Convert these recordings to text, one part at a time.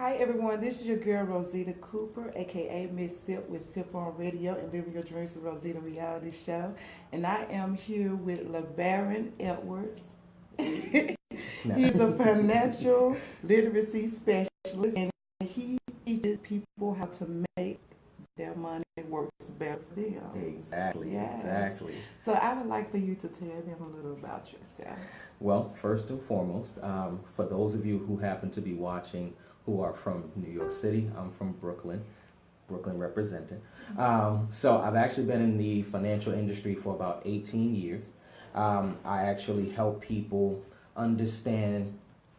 Hi everyone, this is your girl Rosita Cooper, aka Miss Sip with Sip on Radio and Living Your Dreams with Rosita reality show. And I am here with LeBaron Edwards. No. He's a financial literacy specialist and he teaches people how to make their money work better for them. Exactly, Yes. exactly. So I would like for you to tell them a little about yourself. Well, first and foremost, for those of you who happen to be watching who are from New York City, I'm from Brooklyn representing. So I've actually been in the financial industry for about 18 years. I actually help people understand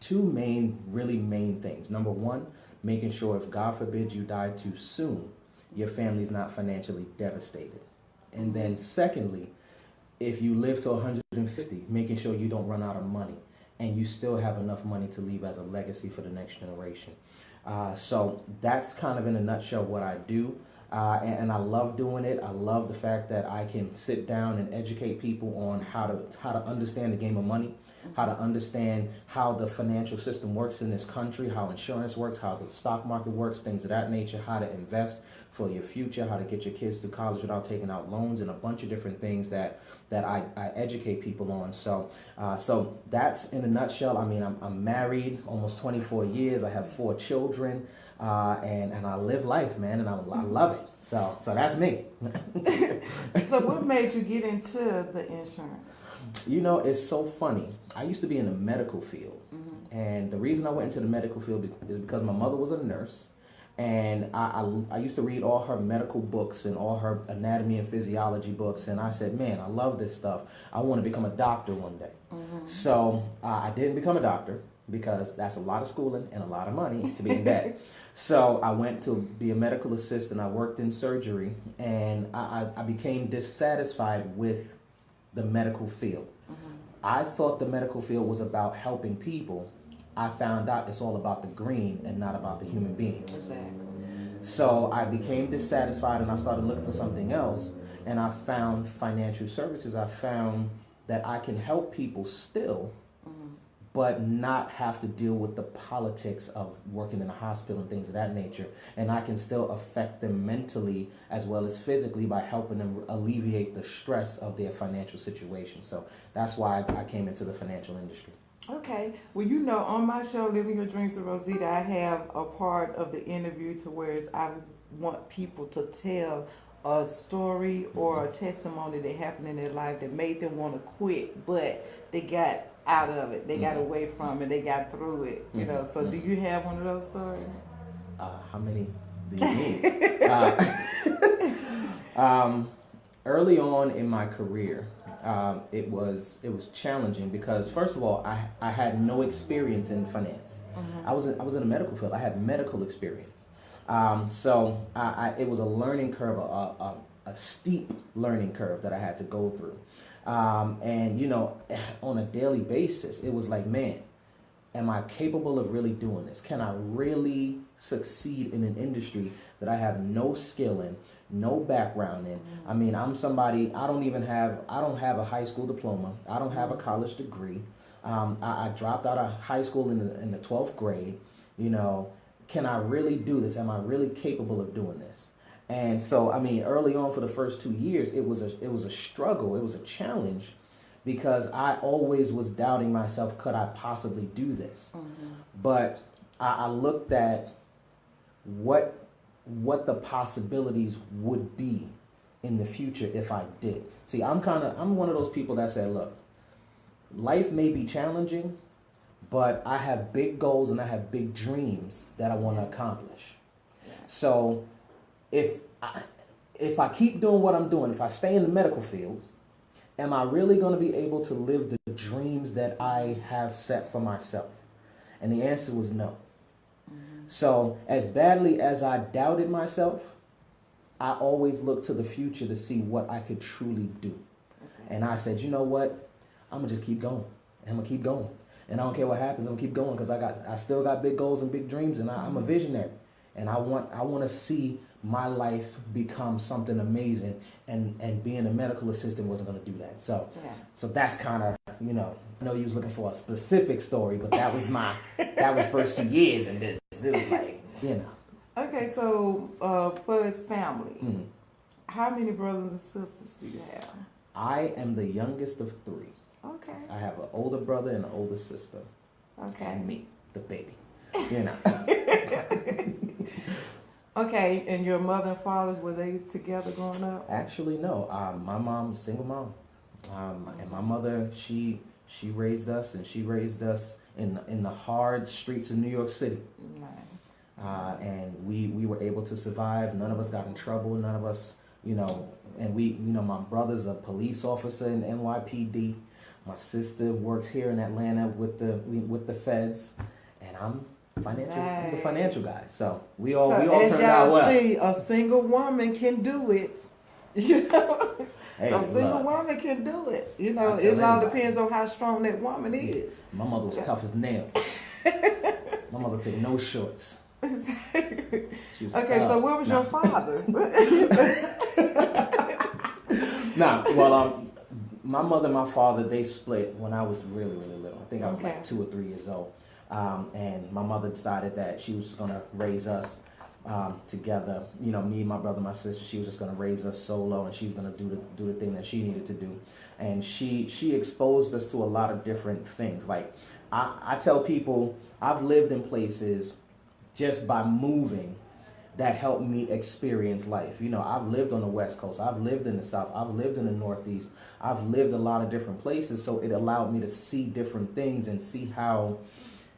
really main things. Number one, making sure if God forbid you die too soon, your family's not financially devastated. And then secondly, if you live to 150, making sure you don't run out of money and you still have enough money to leave as a legacy for the next generation. So that's kind of in a nutshell what I do. And I love doing it. I love the fact that I can sit down and educate people on how to understand the game of money, how to understand how the financial system works in this country, how insurance works, how the stock market works, things of that nature, how to invest for your future, how to get your kids to college without taking out loans, and a bunch of different things that I educate people on. So that's in a nutshell. I mean, I'm married almost 24 years. I have 4 children, and I live life, man, and I love it. So that's me. So what made you get into the insurance? You know, it's so funny. I used to be in the medical field. And the reason I went into the medical field is because my mother was a nurse. And I used to read all her medical books and all her anatomy and physiology books. And I said, man, I love this stuff. I want to become a doctor one day. So I didn't become a doctor because that's a lot of schooling and a lot of money to be in debt. So I went to be a medical assistant. I worked in surgery. And I became dissatisfied with the medical field. I thought the medical field was about helping people. I found out it's all about the green and not about the human beings. Exactly. So I became dissatisfied and I started looking for something else. And I found financial services. I found that I can help people still, but not have to deal with the politics of working in a hospital and things of that nature. And I can still affect them mentally as well as physically by helping them alleviate the stress of their financial situation. So that's why I came into the financial industry. Okay. Well, you know, on my show, Living Your Dreams with Rosita, I have a part of the interview to where I want people to tell a story or a testimony that happened in their life that made them want to quit, but they got out of it. They got away from it. They got through it. You know. So, do you have one of those stories? How many do you need? Early on in my career, it was challenging because first of all, I had no experience in finance. I was in the medical field. I had medical experience. So it was a learning curve, a steep learning curve that I had to go through. And, you know, on a daily basis, it was like, man, am I capable of really doing this? Can I really succeed in an industry that I have no skill in, no background in? I mean, I'm somebody, I don't have a high school diploma. I don't have a college degree. I dropped out of high school in the 12th grade. You know, can I really do this? Am I really capable of doing this? And so, I mean, early on for the first 2 years, it was a struggle. It was a challenge because I always was doubting myself. Could I possibly do this? But I looked at what the possibilities would be in the future if I did. See, I'm one of those people that said, look, life may be challenging, but I have big goals and I have big dreams that I want to accomplish. So if I keep doing what I'm doing, if I stay in the medical field, am I really going to be able to live the dreams that I have set for myself? And the answer was no. So as badly as I doubted myself, I always looked to the future to see what I could truly do. And I said, you know what? I'm going to just keep going. I'm going to keep going. And I don't care what happens, I'm going to keep going because I still got big goals and big dreams, and I'm a visionary. And I want to see my life become something amazing, and being a medical assistant wasn't going to do that. So that's kind of, you know, I know you was looking for a specific story, but that was first 2 years in business. was like, you know. Okay, so for his family, Mhm. how many brothers and sisters do you have? I am the youngest of three. Okay. I have an older brother and an older sister. Okay. And me, the baby. You know. Okay, and your mother and fathers, were they together growing up? Actually, no. My mom's a single mom. And my mother, she raised us, and she raised us in the hard streets of New York City. Nice. And we were able to survive. None of us got in trouble. None of us, you know, and my brother's a police officer in NYPD. My sister works here in Atlanta with the feds, and I'm the financial guy. So we all turned out well. See, a single woman can do it. You know, Hey, a single look, woman can do it. You know, I tell it all anybody. depends on how strong that woman is. My mother was tough as nails. My mother took no shorts. She was Okay, so where was your father? My mother and my father, they split when I was really, really little. I think I was Okay. like 2 or 3 years old. And my mother decided that she was going to raise us together. You know, me, my brother, my sister. She was just going to raise us solo, and she's going to do the thing that she needed to do. And she exposed us to a lot of different things. Like I tell people, I've lived in places just by moving that helped me experience life. You know, I've lived on the West Coast. I've lived in the South. I've lived in the Northeast. I've lived a lot of different places. So it allowed me to see different things and see how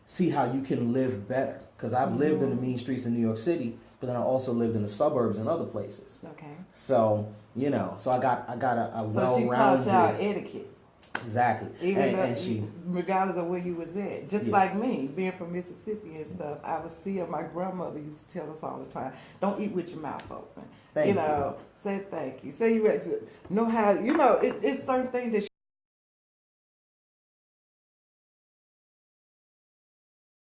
you can live better. Because I've lived in the mean streets of New York City, but then I also lived in the suburbs and other places. Okay. So, you know, so I got a So she well-rounded. taught y'all etiquette. Exactly. Even she, regardless of where you was at. Just Yeah. like me, being from Mississippi and stuff, I was still, my grandmother used to tell us all the time, don't eat with your mouth open. Thank you know, say thank you. Say you know how, you know, it's certain things that